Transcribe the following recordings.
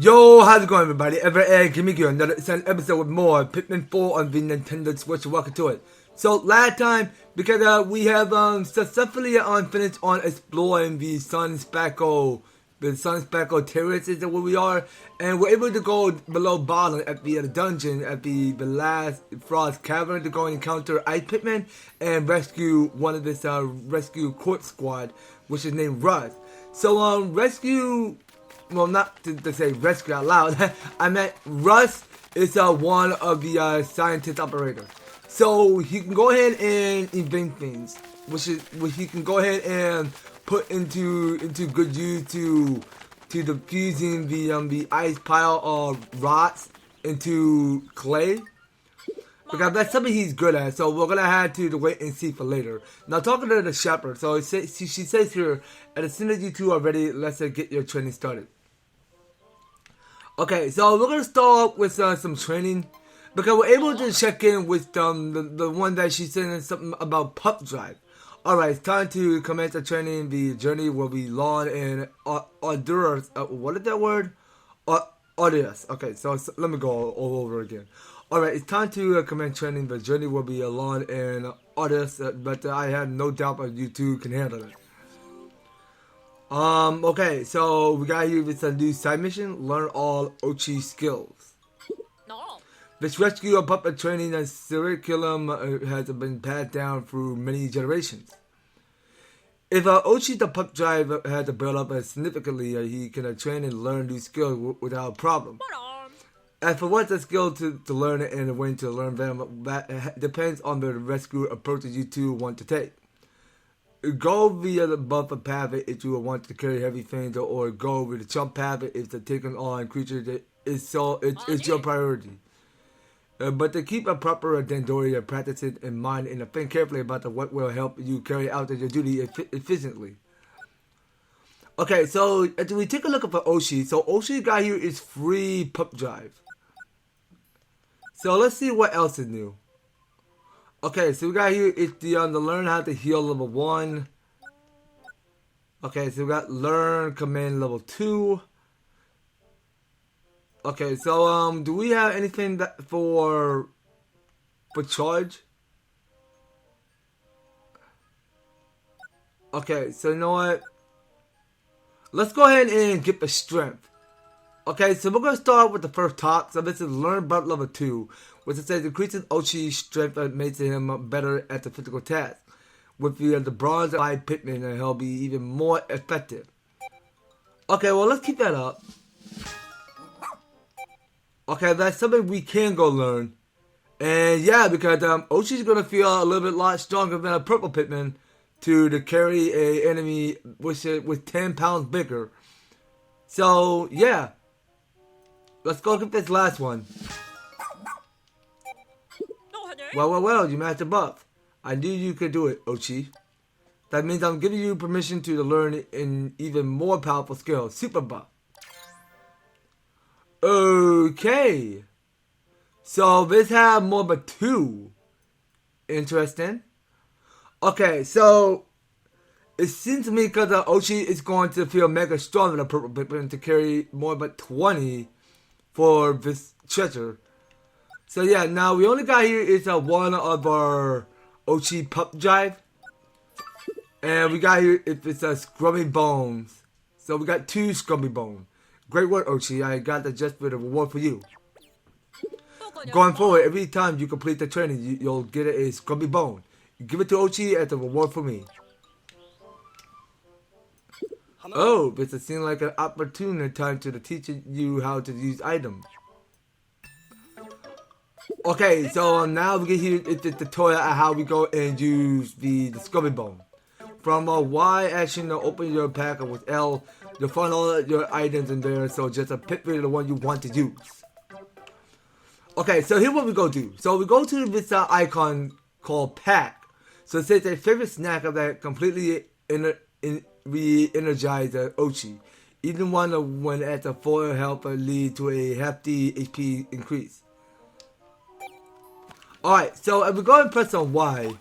Yo, how's it going, everybody? Give me another episode with more Pikmin 4 on the Nintendo Switch. Welcome to it. So last time, because we have successfully finished on exploring the Sun-Speckled Terrace is where we are, and we're able to go below bottom at the dungeon at the last Frost Cavern to go and encounter Ice Pikmin and rescue one of this rescue court squad, which is named Russ. So rescue. Well, not to say rescue out loud. I meant Russ is one of the scientist operators. So he can go ahead and invent things, which he can go ahead and put into good use to diffusing the ice pile of rocks into clay. Because that's something he's good at, so we're gonna have to wait and see for later. Now, talking to the shepherd, so she says here, and as soon as you two are ready, let's get your training started. Okay, so we're gonna start with some training because we're able to check in with the one that she said something about pup drive. All right, it's time to commence the training. The journey will be long and arduous. What is that word? Arduous. Okay, so let me go all over again. All right, it's time to commence training. The journey will be long and arduous, but I have no doubt that you two can handle it. Okay, so we got here with a new side mission, learn all Ochi skills. No. This rescue of puppet training and curriculum has been passed down through many generations. If Ochi the pup drive had to build up significantly, he can train and learn new skills without a problem. As for what's a skill to learn and when to learn them, that depends on the rescue approaches you two want to take. Go via the buffer path if you want to carry heavy things, or go with the jump path if the taking on creature that is it's your priority. But to keep a proper Dandori practice it in mind and think carefully about what will help you carry out your duty efficiently. Okay, so as we take a look at Oshi, so Oshi got here is free pup drive. So let's see what else is new. Okay, so we got here is the learn how to heal level 1. Okay, so we got learn command level 2. Okay, so do we have anything that for charge? Okay, so you know what? Let's go ahead and get the strength. Okay, so we're going to start with the first talk. So this is learn buff level 2, which it says increases Ochi's strength and makes him better at the physical task. With the bronze eye Pikmin, he'll be even more effective. Okay, well, let's keep that up. Okay, that's something we can go learn. And yeah, because Ochi's going to feel a little bit lot stronger than a purple Pikmin to carry a enemy with 10 pounds bigger. So, yeah. Let's go get this last one. Well, you matched a buff. I knew you could do it, Ochi. That means I'm giving you permission to learn an even more powerful skill, Super Buff. Okay. So this has more but 2. Interesting. Okay, so it seems to me because Ochi is going to feel mega strong than a purple Pikmin to carry more but 20 for this treasure. So yeah, now we only got here is one of our Ochi pup drive. And we got here if it's a Scrummy Bones. So we got 2 Scrummy Bones. Great work, Ochi. I got that just for the reward for you. Going forward, every time you complete the training, you'll get a Scrummy Bone. You give it to Ochi as a reward for me. Oh, but it seems like an opportune time to teach you how to use items. Okay, so now we get here it's the tutorial on how we go and use the Scrummy Bone. From Y action to open your pack with L, you'll find all your items in there, so just pick the one you want to use. Okay, so here's what we go do. So we go to this icon called Pack. So it says a favorite snack of that completely re-energize Ochi. Even one when at the full health lead to a hefty HP increase. Alright, so if we go and press on Y,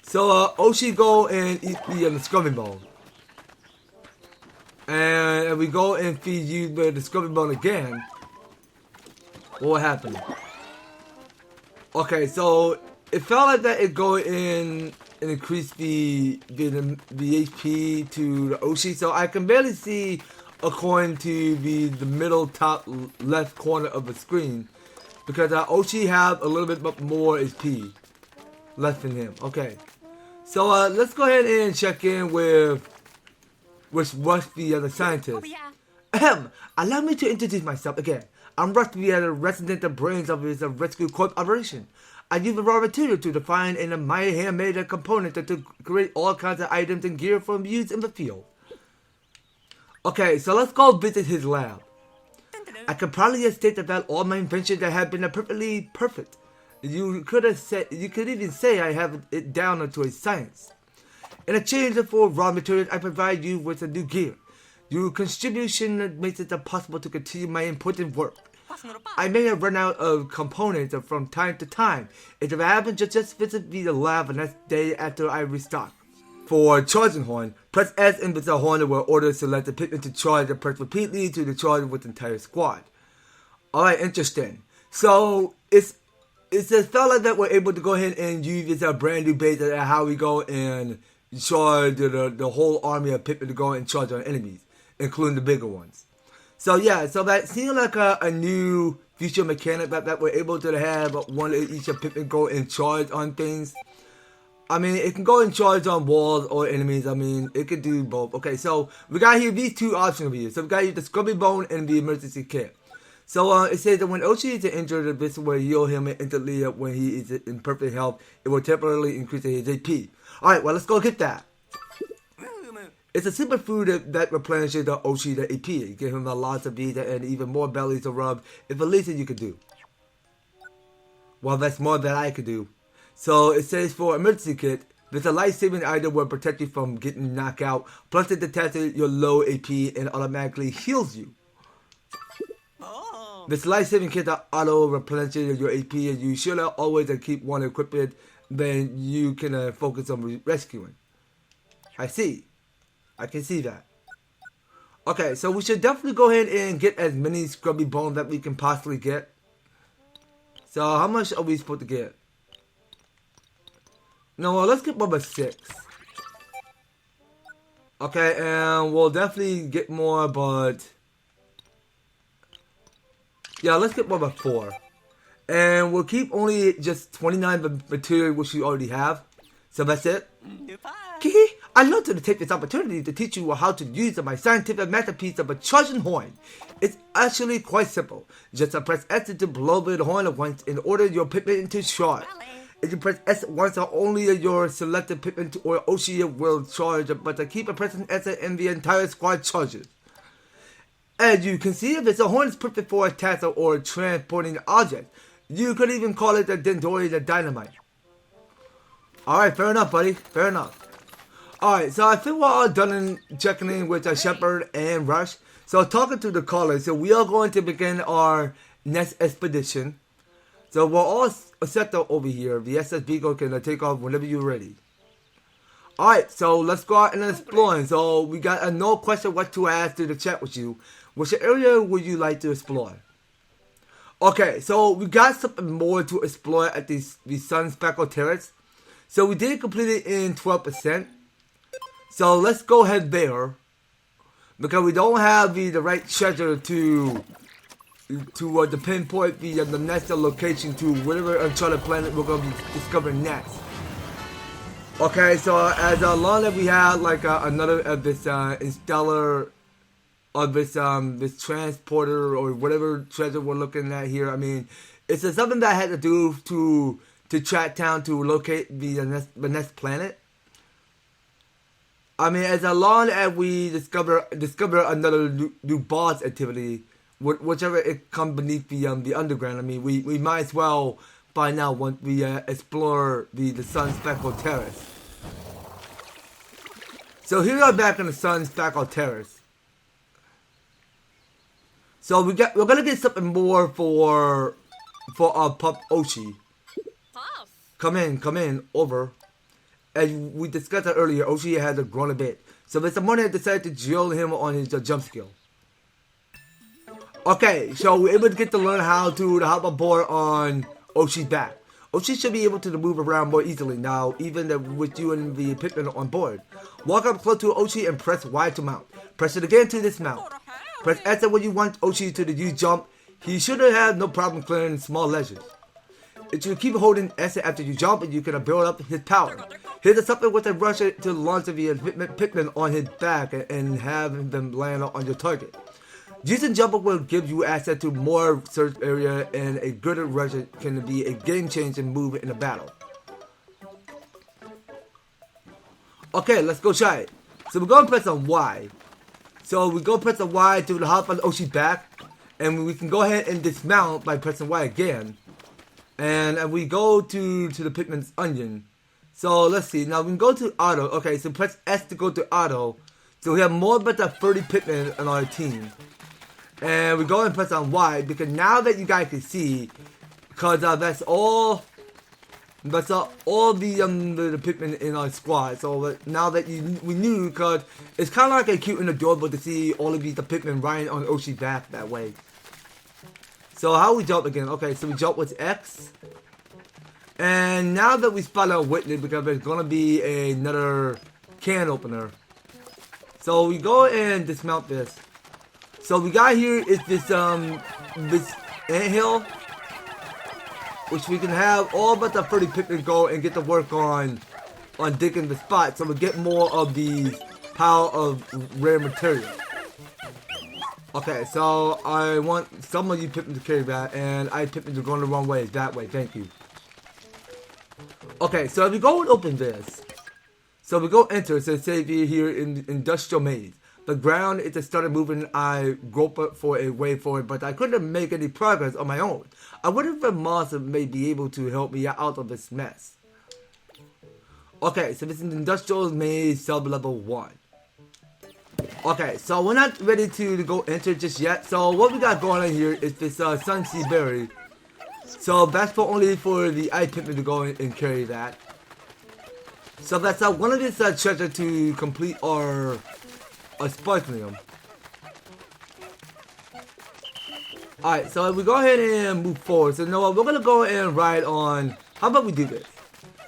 so Ochi go and eat the Scrummy Bone. And if we go and feed you the Discovery Bone again, what will happen? Okay, so it felt like that it go in and increase the HP to the Oshi. So I can barely see according to the middle top left corner of the screen because Oshi have a little bit more HP left in him. Okay, so let's go ahead and check in with Rusty, the scientist. Ahem, allow me to introduce myself again. I'm Rusty, the resident brains of his rescue corp operation. I use the raw material to define and my handmade component to create all kinds of items and gear from use in the field. Okay, so let's go visit his lab. I can proudly state that all my inventions have been perfectly perfect. You could even say I have it down to a science. In exchange for raw materials, I provide you with a new gear. Your contribution makes it possible to continue my important work. I may have run out of components from time to time. If I haven't, just visit the lab the next day after I restock. For charging horn, press S and the horn will order select the Pikmin to charge and press repeatedly to the charge with the entire squad. Alright, interesting. So it's a fella that we're able to go ahead and use this brand new base at how we go and charge the whole army of Pikmin to go and charge on enemies, including the bigger ones. So yeah, so that seems like a new future mechanic that we're able to have one of each of Pikmin go and charge on things. I mean, it can go and charge on walls or enemies. I mean, it could do both. Okay, so we got here these two options over here. So we got here the Scrubby Bone and the Emergency Kit. So it says that when Oshi is injured, this will heal him instantly. When he is in perfect health, it will temporarily increase his AP. Alright, well, let's go get that. It's a superfood that replenishes the Oshi, the AP. Give him a lot of these and even more bellies to rub. It's the least that you could do. Well, that's more than I could do. So it says for emergency kit, there's a life-saving item will protect you from getting knocked out. Plus it detects your low AP and automatically heals you. This life-saving kit that auto-replenishes your AP and you should always keep one equipped. Then you can focus on rescuing. I see. I can see that. Okay, so we should definitely go ahead and get as many Scrubby Bones that we can possibly get. So how much are we supposed to get? No, well, let's get number 6. Okay, and we'll definitely get more, but yeah, let's get number 4. And we'll keep only just 29 material, which we already have. So that's it. Kihi, I'd love to take this opportunity to teach you how to use my scientific masterpiece of a charging horn. It's actually quite simple. Just press S to blow the horn once in order your Pikmin to charge. If you press S once, only your selected Pikmin or Oshi will charge, but keep pressing S and the entire squad charges. As you can see, if the horn is perfect for a task or transporting object, you could even call it a Dendori the Dynamite. Alright, fair enough, buddy. Fair enough. Alright, so I think we're all done in checking in with Shepherd and Rush. So talking to the caller, so we are going to begin our next expedition. So we're all set up over here. The SS can take off whenever you're ready. Alright, so let's go out and explore. So we got no question what to ask to the chat with you. Which area would you like to explore? Okay, so we got something more to explore at the Sun-Speckled Terrace. So we did complete it in 12%. So let's go ahead there. Because we don't have the right treasure to pinpoint the next location to whatever uncharted planet we're going to be discovering next. Okay, so as long as we have like another of this installer of this transporter or whatever treasure we're looking at here, I mean, it's something that I had to do to track down to locate the next planet. I mean, as long as we discover another new boss activity, whichever it comes beneath the underground, I mean, we might as well find out once we explore the Sun-Speckled Terrace. So here we are back in the Sun-Speckled Terrace. So we're gonna get something more for our pup Oshi. Come in, over. as we discussed that earlier, Oshi had grown a bit. So Mr. Money decided to drill him on his jump skill. Okay, so we're able to get to learn how to hop aboard on Oshi's back. Oshi should be able to move around more easily now, even with you and the Pikmin on board. Walk up close to Oshi and press Y to mount. Press it again to dismount. Press S when you want Oshi to use jump. He should have no problem clearing small ledges. If you keep holding S after you jump, you can build up his power. Hit something with a rush to launch the Pikmin on his back and have them land on your target. Using jump will give you access to more search area, and a good rush can be a game-changing move in a battle. Okay, let's go try it. So we're going to press on Y. So we go press on Y to hop on Oshi's back, and we can go ahead and dismount by pressing Y again. And we go to the Pikmin's onion. So let's see. Now we can go to auto. Okay, so press S to go to auto. So we have more but 30 Pikmin on our team. And we go and press on Y because now that you guys can see, because that's all the Pikmin in our squad. So now that we knew, because it's kind of like a cute and adorable to see all of the Pikmin riding on Oshi's back that way. So how we jump again? Okay, so we jump with X. And now that we spot out Witness, because there's gonna be another can opener. So we go and dismount this. So we got here is this anthill, which we can have all but the 30 Pikmin go and get to work on digging the spot, so we get more of the pile of rare material. Okay, so I want some of you Pikmin to carry that, and I Pikmin are going the wrong way. That way, thank you. Okay, so if we go and open this, so we go enter, so say here in the industrial maze. The ground, it just started moving. I groped for a way forward, but I couldn't make any progress on my own. I wonder if a monster may be able to help me out of this mess. Okay, so this is industrial maze sub-level 1. Okay, so we're not ready to go enter just yet. So what we got going on here is this Sun Sea Berry. So that's only for the ice Pikmin to go and carry that. So that's one of these treasure to complete our sparklium. Alright, so we go ahead and move forward. So you know what, we're gonna go and ride on. How about we do this?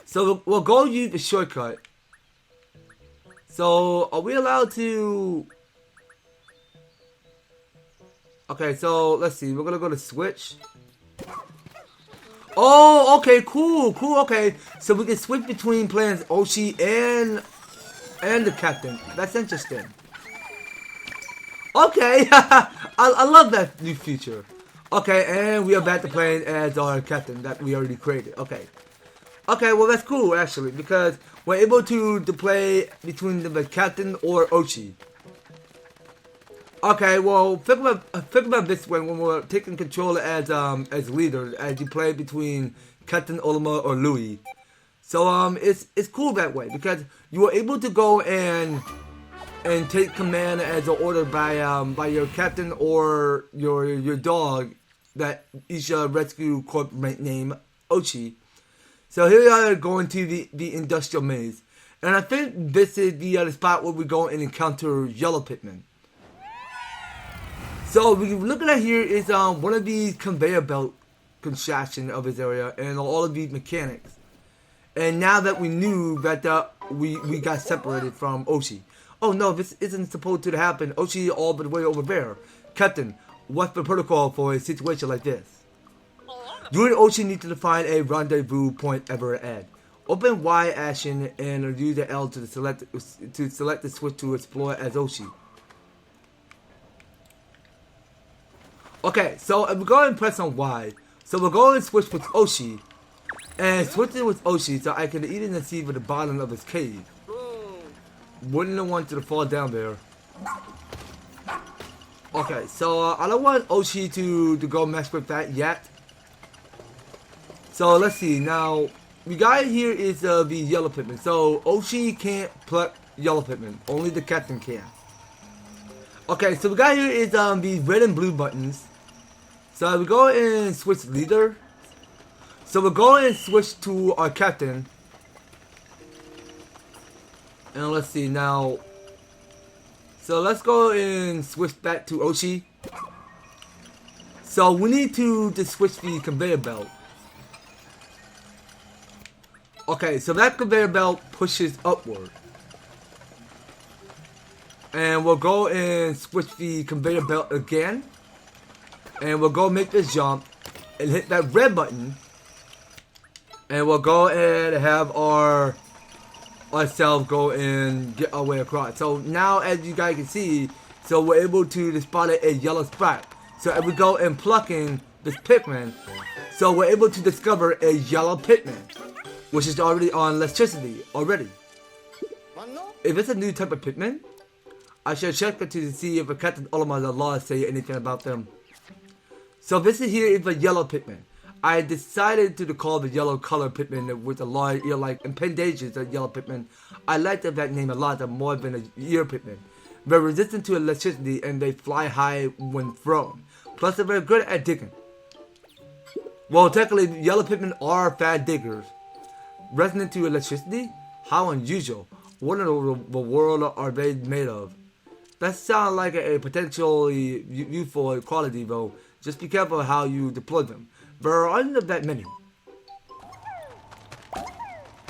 So we'll go use the shortcut. So are we allowed to? Okay, so let's see. We're gonna go to switch. Oh, okay, cool, okay. So we can switch between playing Oshi and the captain. That's interesting. Okay, I love that new feature. Okay, and we are back to playing as our captain that we already created. Okay, well that's cool actually, because we're able to play between the captain or Oshi. Okay, well think about this when we're taking control as leader, as you play between Captain Olima or Louis. So it's cool that way because you are able to go and take command as an order by your captain or your dog that each rescue corp name Oshi. So here we are going to the industrial maze, and I think this is the spot where we go and encounter Yellow Pikmin. So what we're looking at here is one of these conveyor belt construction of this area and all of these mechanics. And now that we knew that we got separated from Oshi. Oh no, this isn't supposed to happen. Oshi all the way over there. Captain, what's the protocol for a situation like this? You and Oshi need to find a rendezvous point ever ahead. Open Y action and use the L to select the switch to explore as Oshi. Okay, so we're going to press on Y. So we're going to switch with Oshi. And switching with Oshi so I can even see the bottom of his cave. Wouldn't want you to fall down there. Okay, so I don't want Oshi to go mess with that yet. So let's see. Now, we got here is the Yellow Pikmin. So Oshi can't pluck Yellow Pikmin. Only the captain can. Okay, so we got here is the red and blue buttons. So we go and switch leader. So we'll go and switch to our captain. And let's see now. So let's go and switch back to Oshi. So we need to just switch the conveyor belt. Okay, so that conveyor belt pushes upward. And we'll go and switch the conveyor belt again. And we'll go make this jump and hit that red button. And we'll go and have ourselves go and get our way across. So now, as you guys can see, so we're able to spot a yellow sprite. So if we go and pluck in this Pikmin, so we're able to discover a Yellow Pikmin, which is already on electricity already. If it's a new type of Pikmin, I should check it to see if Captain Olimar law say anything about them. So this is here is a Yellow Pikmin. I decided to call the yellow color Pikmin with a large ear-like appendages of Yellow Pikmin. I like that name a lot more than a ear Pikmin. They're resistant to electricity and they fly high when thrown. Plus they're very good at digging. Well, technically Yellow Pikmin are fast diggers. Resistant to electricity? How unusual. What in the world are they made of? That sounds like a potentially useful quality though. Just be careful how you deploy them. There aren't that many.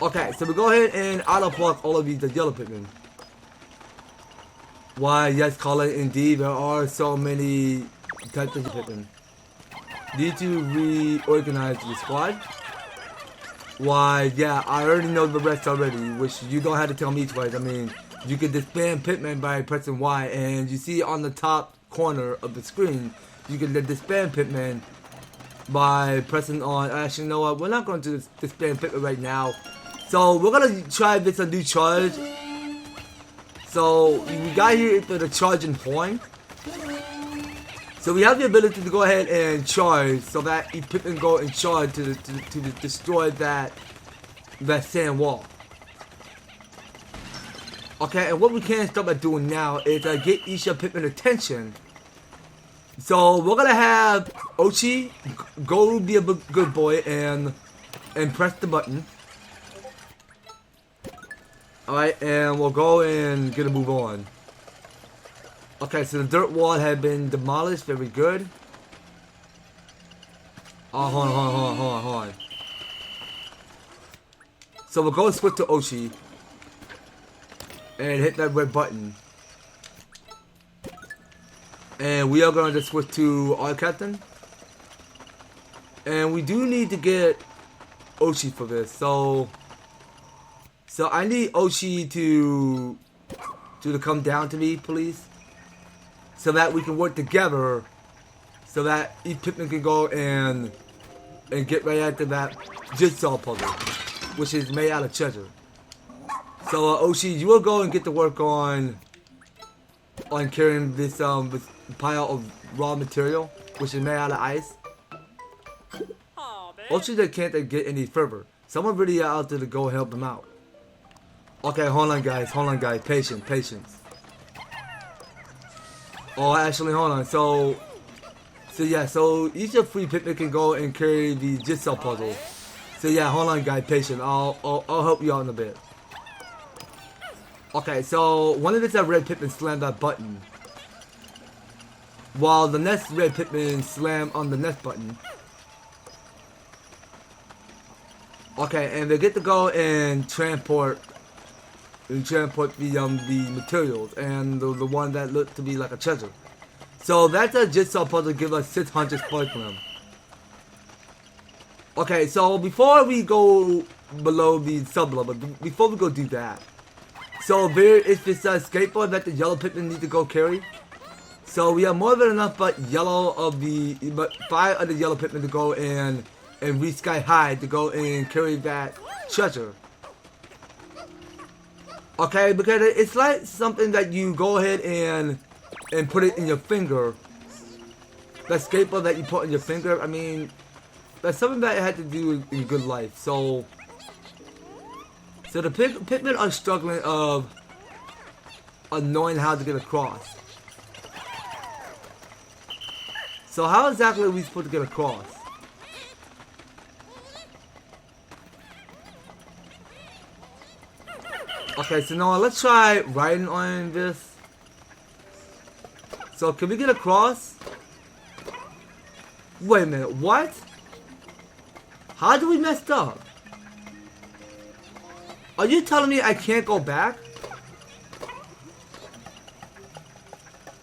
Okay, so we go ahead and auto-pluck all of these Yellow Pikmin. Why, yes, Colin, indeed, there are so many types of Pikmin. Need to reorganize the squad? Why, yeah, I already know the rest already, which you don't have to tell me twice. I mean, you can disband Pikmin by pressing Y, and you see on the top corner of the screen, you can disband Pikmin by pressing on. Actually, you know what? We're not going to disband Pikmin right now. So we're gonna try this a new charge. So we got here for the charging horn. So we have the ability to go ahead and charge, so that each Pikmin go and charge to destroy that sand wall. Okay, and what we can start by doing now is get each of Pikmin attention. So we're gonna have Ochi go be a good boy and press the button. Alright, and we'll go and get a move on. Okay, so the dirt wall had been demolished. Very good. Oh, hold on. So we'll go and switch to Oshi. And hit that red button. And we are going to switch to our captain. And we do need to get Oshi for this. So I need Oshi to come down to me, please. So that we can work together. So that each Pikmin can go and get right after that jigsaw puzzle, which is made out of treasure. So Oshi, you will go and get to work on carrying this pile of raw material, which is made out of ice. Oshi, they can't get any further. Someone really out there to go help him out. Okay, hold on guys, patience. Oh, actually, hold on. So yeah, so each of three Pikmin can go and carry the jigsaw puzzle. So yeah, hold on guys, patience. I'll help you out in a bit. Okay, so one of this red Pikmin slammed that button, while the next red Pikmin slammed on the next button. Okay, and they get to go and transport the materials and the one that looked to be like a treasure. So that's a jigsaw puzzle to give us 600 spoils for them. Okay, so before we go below the sub-level, before we go do that, so there is this skateboard that the Yellow Pikmin need to go carry. So we have more than enough but 5 of the Yellow Pikmin to go and reach sky high to go and carry that treasure. Okay, because it's like something that you go ahead and put it in your finger. That skateboard that you put in your finger, I mean, that's something that I had to do in good life. So the Pikmin are struggling of knowing how to get across. So how exactly are we supposed to get across? Okay, so now let's try riding on this. So can we get across? Wait a minute, what? How do we mess up? Are you telling me I can't go back?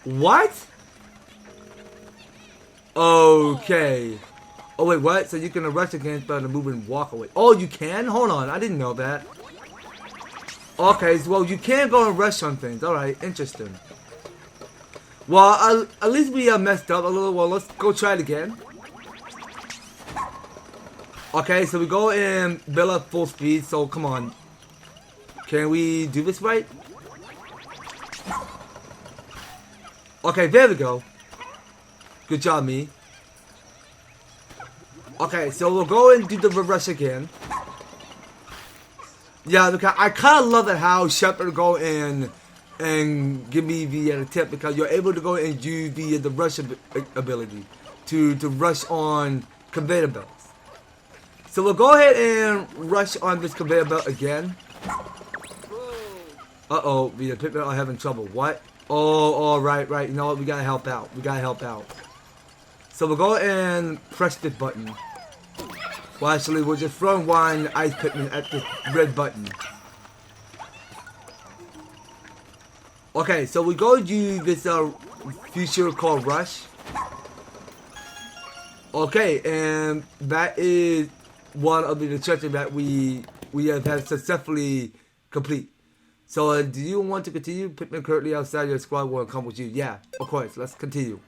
What? Okay. Oh wait, what? So you can rush against the move and walk away. Oh, you can? Hold on, I didn't know that. Okay, so well, you can go and rush on things. Alright, interesting. Well, at least we messed up a little. Well, let's go try it again. Okay, so we go and build up full speed, so come on. Can we do this right? Okay, there we go. Good job, me. Okay, so we'll go and do the rush again. Yeah, because I kind of love it how Shepard go in and give me the tip, because you're able to go and use the rush ability to rush on conveyor belts. So we'll go ahead and rush on this conveyor belt again. Uh-oh, the Pikmin are having trouble. What? Oh, right. You know what? We gotta help out. So we'll go and press this button. Well, actually, we're just throwing one ice Pikmin at the red button. Okay, so we go use this feature called Rush. Okay, and that is one of the objectives that we have successfully complete. So, do you want to continue? Pikmin currently outside your squad will come with you. Yeah, of course. Let's continue.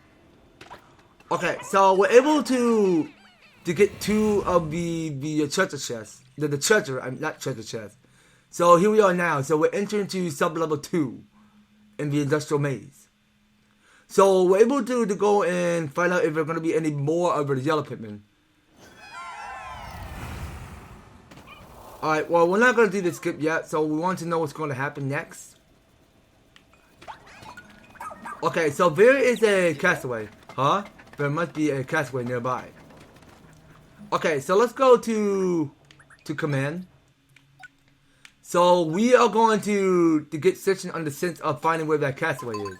Okay, so we're able to get two of the treasure chests. The treasure, I mean, not treasure chest. So here we are now. So we're entering to sub-level 2 in the industrial maze. So we're able to go and find out if there are going to be any more of the Yellow Pikmin. Alright, well, we're not going to do the skip yet, so we want to know what's going to happen next. Okay, so there is a Castaway. Huh? There must be a Castaway nearby. Okay, so let's go to command. So we are going to get searching on the sense of finding where that Castaway is.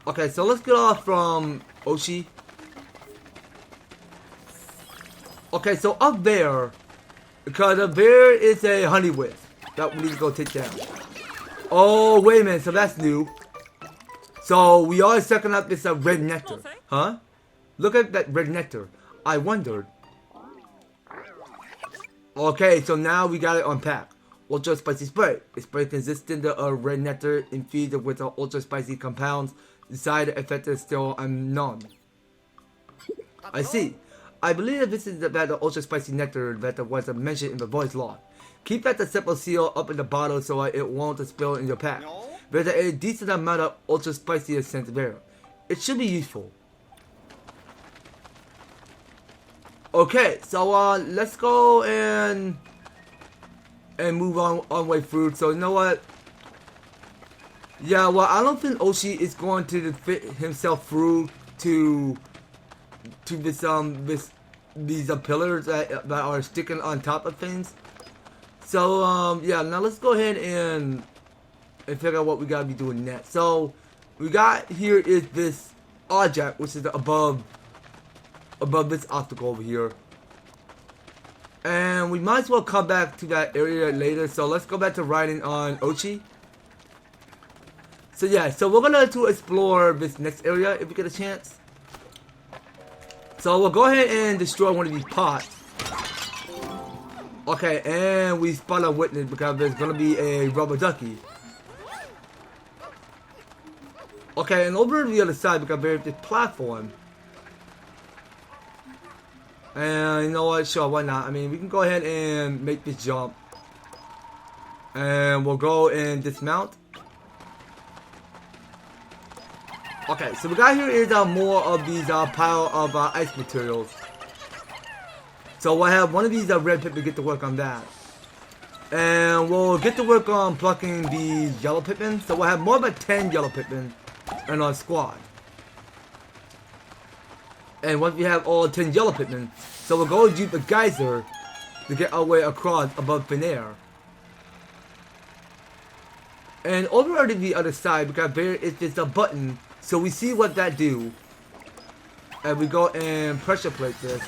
Okay, so let's get off from Oshi. Okay, so up there, because there is a honey wisp that we need to go take down. Oh, wait a minute, so that's new. So we are sucking up this red nectar. Huh? Look at that red nectar. I wondered. Okay, so now we got it unpacked. Ultra spicy spray. A spray consistent of red nectar infused with ultra spicy compounds. The side effect is still unknown. I see. I believe that this is about the ultra spicy nectar that was mentioned in the voice log. Keep that simple seal up in the bottle so it won't spill in your pack. There's a decent amount of ultra spicy scent there. It should be useful. Okay, so let's go and move on way through. So you know what? Yeah, well, I don't think Oshi is going to fit himself through to these pillars that are sticking on top of things. So yeah, now let's go ahead and figure out what we gotta be doing next. So we got here is this object which is above this obstacle over here, and we might as well come back to that area later. So let's go back to riding on Oshi. So yeah, so we're gonna explore this next area if we get a chance. So we'll go ahead and destroy one of these pots. Okay, and we spot a witness because there's gonna be a rubber ducky. Okay, and over to the other side because there's this platform. And you know what? Sure, why not? I mean, we can go ahead and make this jump. And we'll go and dismount. Okay, so we got here is more of these pile of ice materials. So we'll have one of these red Pikmin get to work on that. And we'll get to work on plucking the Yellow Pikmin. So we'll have more than 10 Yellow Pikmin in our squad. And once we have all 10 Yellow Pikmin, so we'll go use the geyser to get our way across above thin air. And over on the other side, because there is this a button, so we see what that do. And we go and pressure plate this.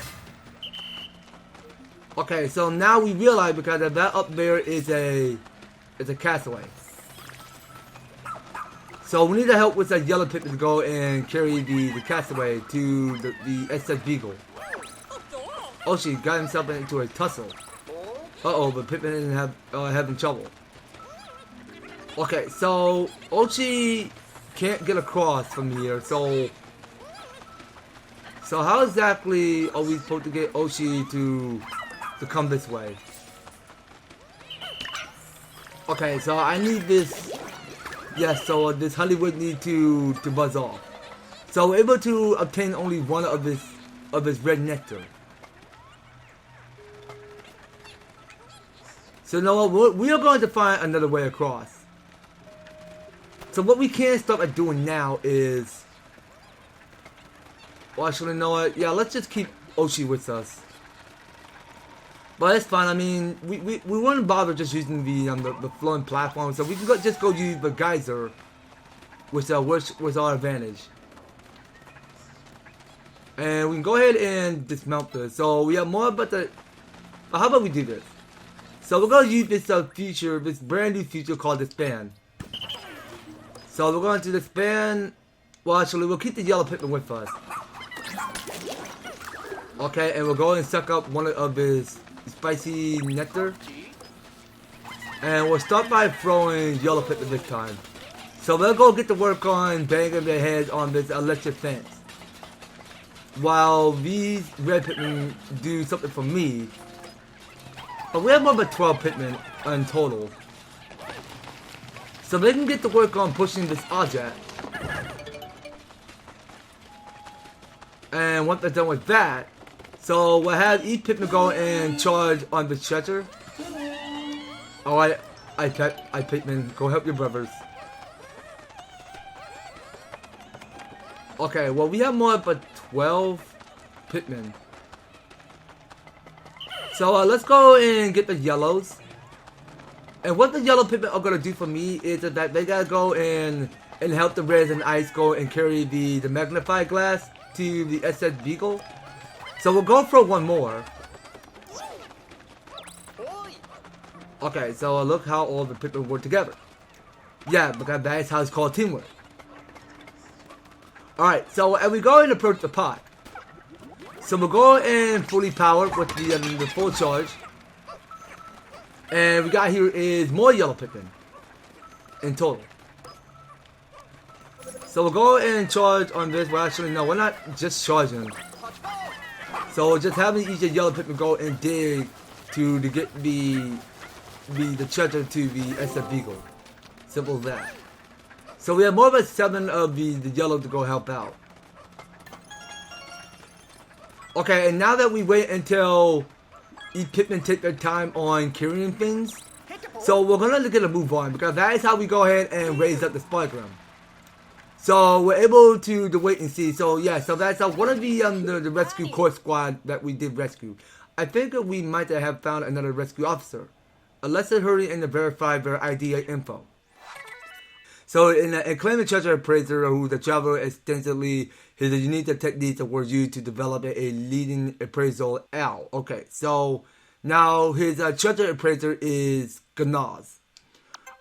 Okay, so now we realize because that up there is a Castaway. So we need to help with that Yellow Pikmin to go and carry the Castaway to the SS Beagle. Oh, she got himself into a tussle. Uh-oh, but Pikmin isn't having trouble. Okay, so Ochi can't get across from here, so how exactly are we supposed to get Ochi to come this way? Okay, so I need this. Yes, so this Hollywood need to buzz off. So we're able to obtain only one of his red nectar. So now we are going to find another way across. So what we can start at doing now is, well, actually, you know what? Yeah, let's just keep Ochi with us. But it's fine. I mean, we wouldn't bother just using the flowing platform, so we can just go use the geyser, which was our advantage. And we can go ahead and dismount this. So we have more about the. How about we do this? So we're gonna use this feature, this brand new feature called Expand. So we're going to disband. Well, actually, we'll keep the Yellow Pikmin with us. Okay, and we'll go and suck up one of his spicy nectar. And we'll start by throwing Yellow Pikmin this time. So we'll go get to work on banging their heads on this electric fence. While these red Pikmin do something for me. But we have more than 12 Pikmin in total. So they can get to work on pushing this object. And once they're done with that, so we'll have each Pikmin go and charge on the treasure. Alright, I Pikmin, go help your brothers. Okay, well we have more but 12 Pikmin. So let's go and get the yellows. And what the Yellow Pikmin are going to do for me is that they got to go and help the reds and ice go and carry the magnified glass to the SS Beagle. So we'll go for one more. Okay, so look how all the Pikmin work together. Yeah, because that is how it's called teamwork. Alright, so and we go and approach the pot. So we'll go and fully power with the full charge. And we got here is more Yellow Pikmin in total. So we'll go and charge on this. Well, actually, no, we're not just charging. So just having each Yellow Pikmin go and dig to get the treasure to the SF Beagle. Simple as that. So we have more than 7 of the yellow to go help out. Okay, and now that we wait until each Pikmin take their time on carrying things, so we're gonna look at a move on because that is how we go ahead and raise up the spark room. So we're able to wait and see. So yeah, so that's one of the rescue core squad that we did rescue. I think we might have found another rescue officer. Let's hurry in to verify their ID info. So in claiming treasure appraiser who the traveler extensively, his unique techniques were used to develop a leading appraisal L. Okay, so now his treasure appraiser is Ganaz.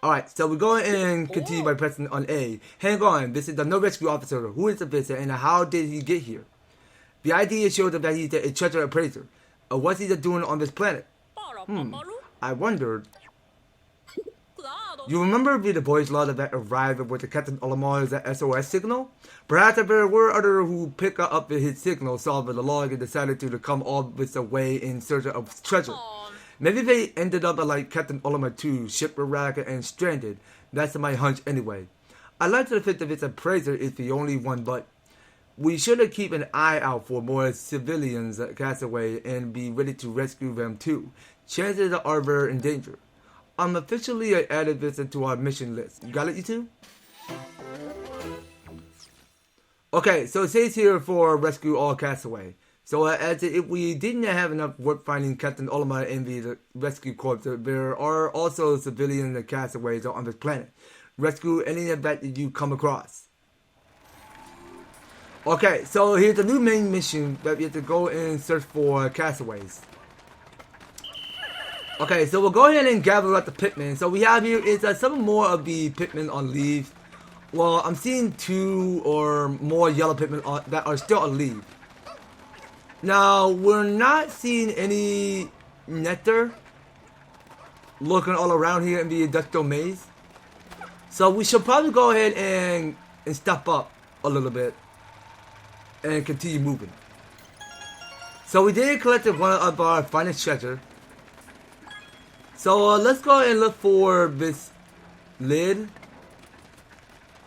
Alright, so we go and continue by pressing on A. Hang on, this is the no rescue officer. Who is the visitor and how did he get here? The idea shows that he's a treasure appraiser. What's he doing on this planet? I wondered. You remember the boys' lodge that arrived with the Captain Olamar's SOS signal? Perhaps if there were others who picked up his signal, saw the log and decided to come all this way in search of treasure. Maybe they ended up like Captain Olamar 2, shipwrecked and stranded. That's my hunch anyway. I like to think that this appraiser is the only one, but we should keep an eye out for more civilians at Castaway and be ready to rescue them too. Chances are very in danger. I'm officially added this into our mission list. You got it, you two? Okay, so it says here for rescue all Castaway. So as if we didn't have enough work finding Captain Olimar in the rescue corps, there are also civilian castaways on this planet. Rescue any of that you come across. Okay, so here's the new main mission that we have to go and search for castaways. Okay, so we'll go ahead and gather up the Pikmin. So we have here is some more of the Pikmin on leaves. Well, I'm seeing 2 or more yellow Pikmin that are still on leave. Now, we're not seeing any nectar looking all around here in the industrial maze. So we should probably go ahead and step up a little bit and continue moving. So we did collect one of our finest treasure. So let's go ahead and look for this lid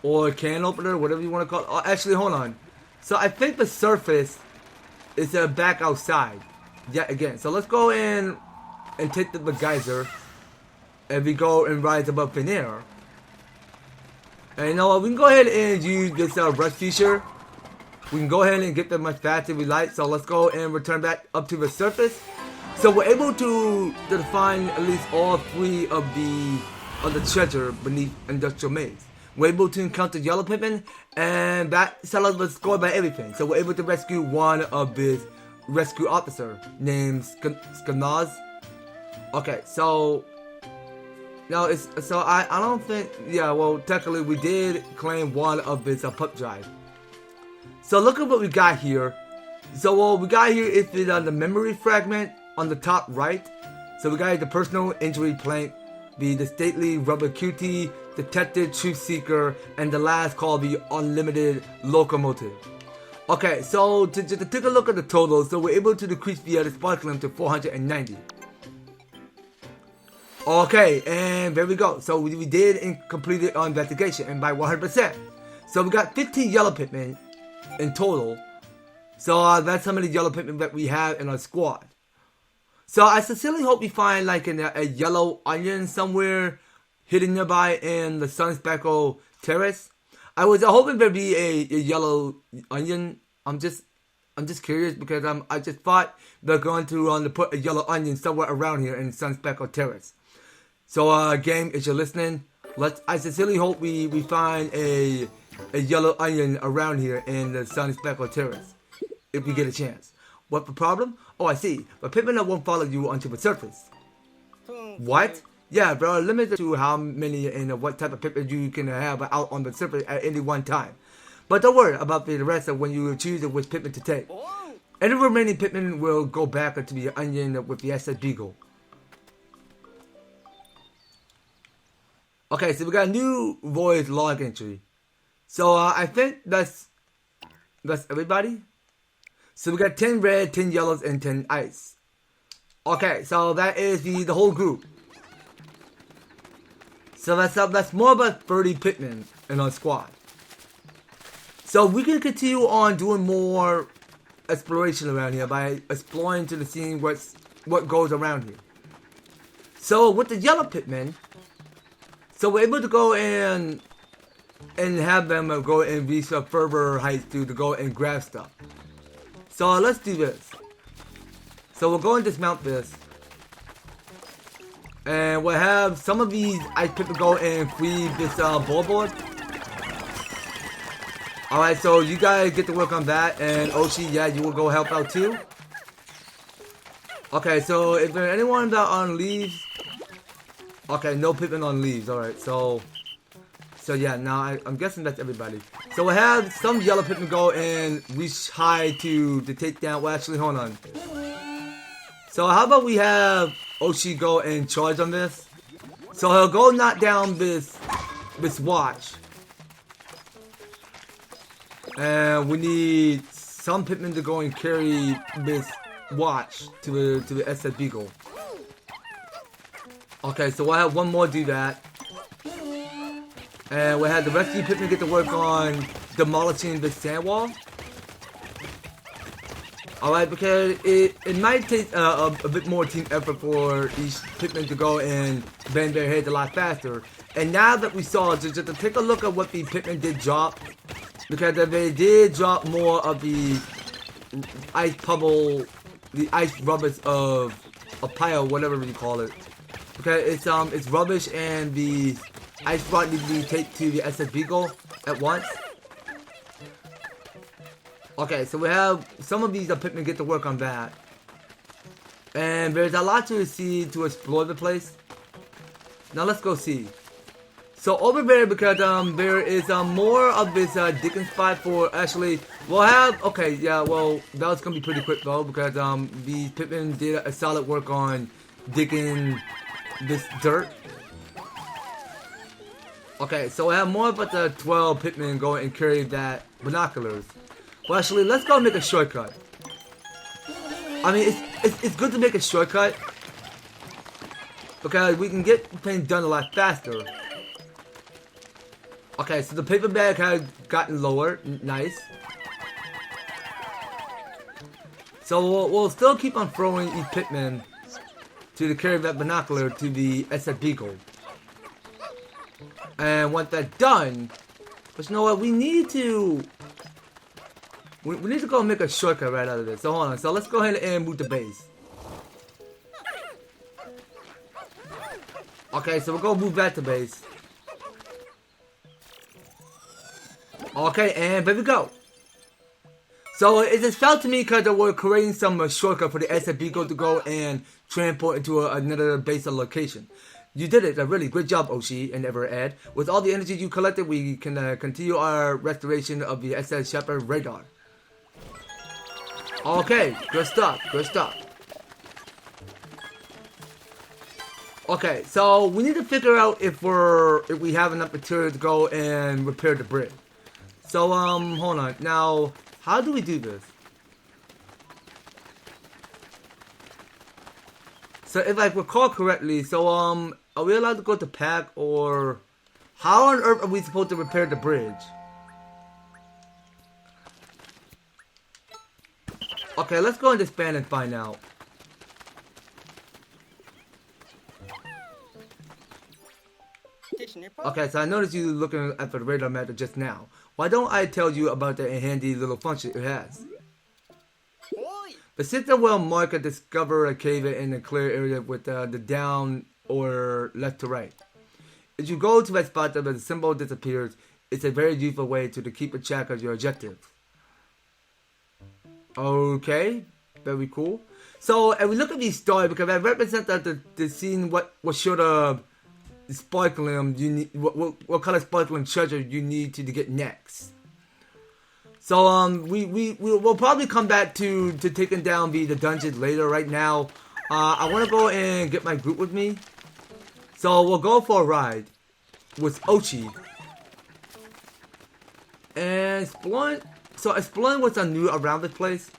or can opener, whatever you want to call it. Oh, actually, hold on. So I think the surface is back outside yet again. So let's go in and take the geyser and we go and rise above thin air. And you know what? We can go ahead and use this rush feature. We can go ahead and get them much faster if we like. So let's go and return back up to the surface. So we're able to find at least all 3 of the treasure beneath industrial maze. We're able to encounter Yellow Pikmin, and that tells us score by everything. So we're able to rescue one of this rescue officer named Skanaz. Okay, so now I don't think, yeah, well technically we did claim one of this pup drive. So look at what we got here. So what we got here is the memory fragment on the top right. So we got the personal injury plank, the stately rubber cutie, detective truth seeker, and the last called the unlimited locomotive. Okay, so to take a look at the total, so we're able to decrease the sparkling to 490. Okay, and there we go. So we did complete our investigation, and by 100%. So we got 15 yellow Pikmin in total. So that's how many yellow Pikmin that we have in our squad. So I sincerely hope we find like a yellow onion somewhere hidden nearby in the Sun-Speckled Terrace. I was hoping there'd be a yellow onion. I'm just curious because I just thought they're going to put a yellow onion somewhere around here in Sun-Speckled Terrace. So game, if you're listening, I sincerely hope we find a yellow onion around here in the Sun-Speckled Terrace if we get a chance. What the problem? Oh, I see. But Pikmin won't follow you onto the surface. What? Yeah, there are limits to how many and what type of Pikmin you can have out on the surface at any one time. But don't worry about the rest of when you choose which Pikmin to take. Any remaining Pikmin will go back into the onion with the SS Beagle. Okay, so we got a new voice log entry. So I think that's everybody. So we got 10 red, 10 yellows, and 10 ice. Okay, so that is the whole group. So that's more about 30 Pikmin in our squad. So we can continue on doing more exploration around here by exploring to the scene what goes around here. So with the yellow Pikmin, so we're able to go and have them go and reach a further heights to go and grab stuff. So let's do this. So we'll go and dismount this. And we'll have some of these ice Pikmin go and free this board. Alright, so you guys get to work on that. And Oshi, yeah, you will go help out too. Okay, so if there anyone that on leaves. Okay, no Pikmin on leaves. Alright, so yeah, now I'm guessing that's everybody. So we'll have some yellow Pikmin go and reach high to take down. Well, actually, hold on. So how about we have Oshi go and charge on this? So he'll go knock down this watch. And we need some Pikmin to go and carry this watch to the SS Beagle. Okay, so we'll have one more do that. And we'll have the rest of you Pikmin get to work on demolishing the sand wall. Alright, because it might take a bit more team effort for each Pikmin to go and bend their heads a lot faster. And now that we saw, just to take a look at what the Pikmin did drop, because they did drop more of the ice puddle, the ice rubbish of a pile, whatever you call it. Okay, it's rubbish and the ice rock needs to be taken to the SS Beagle at once. Okay, so we have some of these Pikmin get to work on that. And there's a lot to see to explore the place. Now let's go see. So over there, because there is more of this digging spot for actually, we'll have, okay, yeah, well, that was gonna be pretty quick though, because the Pikmin did a solid work on digging this dirt. Okay, so I have more about the 12 Pikmin go and carry that binoculars. Well, actually, let's go make a shortcut. I mean, it's good to make a shortcut because we can get things done a lot faster. Okay, so the paper bag has gotten lower. Nice. So we'll still keep on throwing each Pikmin to carry that binocular to the SS Beagle. And once that's done, but you know what? We need to go and make a shortcut right out of this. So hold on. So let's go ahead and move the base. Okay, so we're gonna move back to base. Okay, and there we go. So it just felt to me because we're creating some shortcut for the SS Beagle to go and transport into another base or location. You did it, a really great job, Oshi and EverEd. With all the energy you collected, we can continue our restoration of the SS Shepherd radar. Okay, good stuff, good stuff. Okay, so we need to figure out if we have enough material to go and repair the bridge. So hold on. Now, how do we do this? So if I recall correctly, so are we allowed to go to pack, or how on earth are we supposed to repair the bridge? Okay, let's go and disband and find out. Okay, so I noticed you looking at the radar map just now. Why don't I tell you about the handy little function it has? The system will mark and discover a cave in a clear area with the down or left to right. If you go to that spot that the symbol disappears, it's a very useful way to keep a track of your objectives. Okay, very cool. So, if we look at these stars, because that represents the scene what sort of sparkling you need, what color sparkling treasure you need to get next. So we'll probably come back to taking down the dungeon later. Right now, I want to go and get my group with me. So we'll go for a ride with Ochi and exploring. So exploring what's new around this place.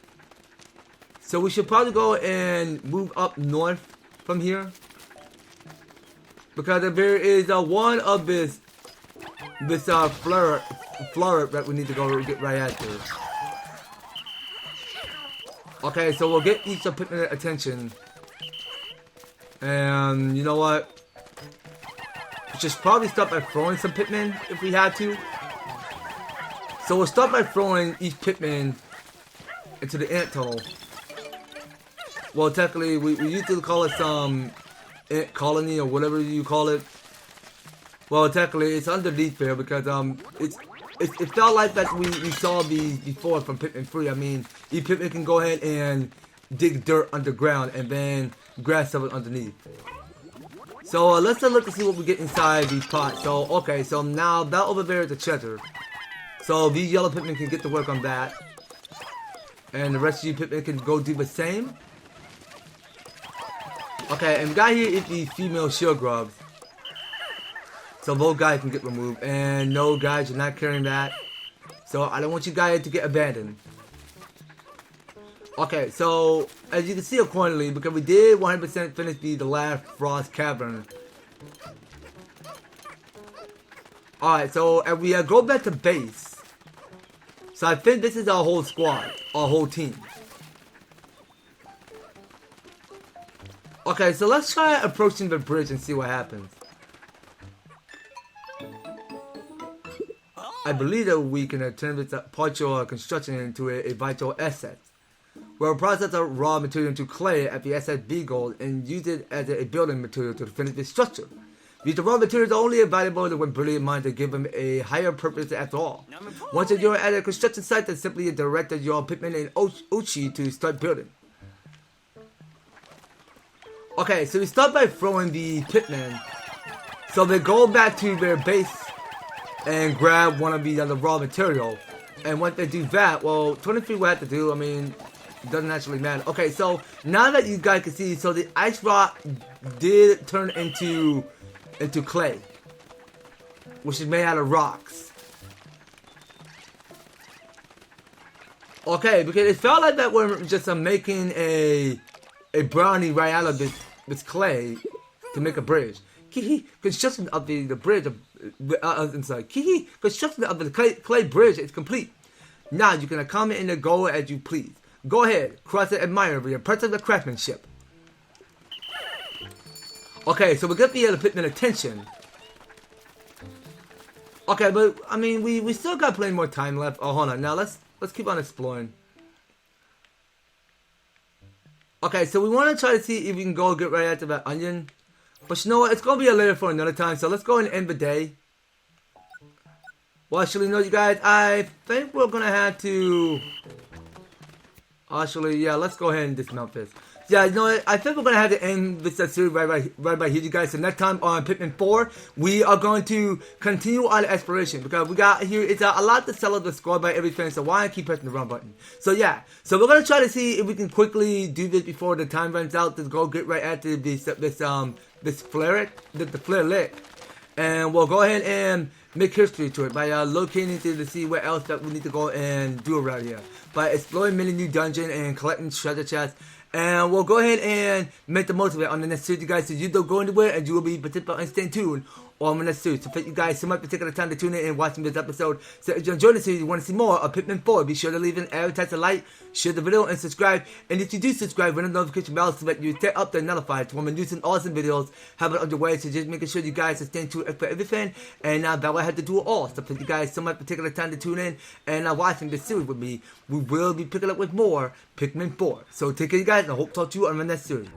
So we should probably go and move up north from here. Because there is one of this flower that we need to go get right after. Okay, so we'll get each of Pikmin attention. And you know what? We should probably start by throwing some Pikmin if we had to. So we'll start by throwing each Pikmin into the ant tunnel. Well, technically, we used to call it some ant colony or whatever you call it. Well, technically, it's underneath there because it felt like that we saw these before from Pikmin 3. I mean, each Pikmin can go ahead and dig dirt underground and then grab something underneath. So let's look to see what we get inside these pots. So okay, so now that over there is the treasure. So these yellow Pikmin can get to work on that, and the rest of you Pikmin can go do the same. Okay, and we got here is the female shield grubs. So those guys can get removed. And no, guys, you're not carrying that. So I don't want you guys to get abandoned. Okay, so as you can see accordingly, because we did 100% finish the last Frost Cavern. Alright, so if we go back to base. So I think this is our whole squad, our whole team. Okay, so let's try approaching the bridge and see what happens. I believe that we can turn this partial construction into a vital asset. where we process our raw material into clay at the SSB gold and use it as a building material to finish the structure. These raw materials are only available when brilliant minds to give them a higher purpose after all. Once you're at a construction site, then simply direct your Pikmin and Ochi to start building. Okay, so we start by throwing the Pikmin. So they go back to their base and grab one of the other raw material. And once they do that, well, 23 will have to do, I mean, it doesn't actually matter. Okay, so now that you guys can see, so the ice rock did turn into clay, which is made out of rocks. Okay, because it felt like that we're just making a brownie right out of this clay to make a bridge. Construction of the bridge, inside. Construction of the clay bridge is complete. Now you can comment in the goal as you please. Go ahead, cross it admirably, impressive the craftsmanship. Okay, so we got the Pikmin attention. Okay, but I mean we still got plenty more time left. Oh, hold on. Now let's keep on exploring. Okay, so we want to try to see if we can go get right after that onion. But you know what? It's going to be a later for another time. So let's go and end the day. Well, actually, no, you guys. I think we're going to have to... Actually, yeah, let's go ahead and dismount this. Yeah, you know what? I think we're going to have to end this series right by here, you guys. So next time on Pikmin 4, we are going to continue our exploration. Because we got here, it's a lot to settle the score by everything. So why keep pressing the wrong button? So yeah, so we're going to try to see if we can quickly do this before the time runs out. To go get right after this flare lick. And we'll go ahead and make history to it by locating to see what else that we need to go and do around here. By exploring many new dungeons and collecting treasure chests. And we'll go ahead and make the most of it on the next series, you guys. So you don't go anywhere and you will be participating and stay tuned on the next series. So thank you guys so much for taking the time to tune in and watching this episode. So if you enjoyed the series, you want to see more of Pikmin 4, be sure to leave an EverTastic like, share the video, and subscribe. And if you do subscribe, ring the notification bell so that you stay up there notified when we do some awesome videos have it on the way. So just making sure you guys are staying tuned for everything. And now that I had to do it all. So thank you guys so much for taking the time to tune in and watching this series with me. We will be picking up with more Pikmin 4. So take care, you guys, and I hope to talk to you on the next series.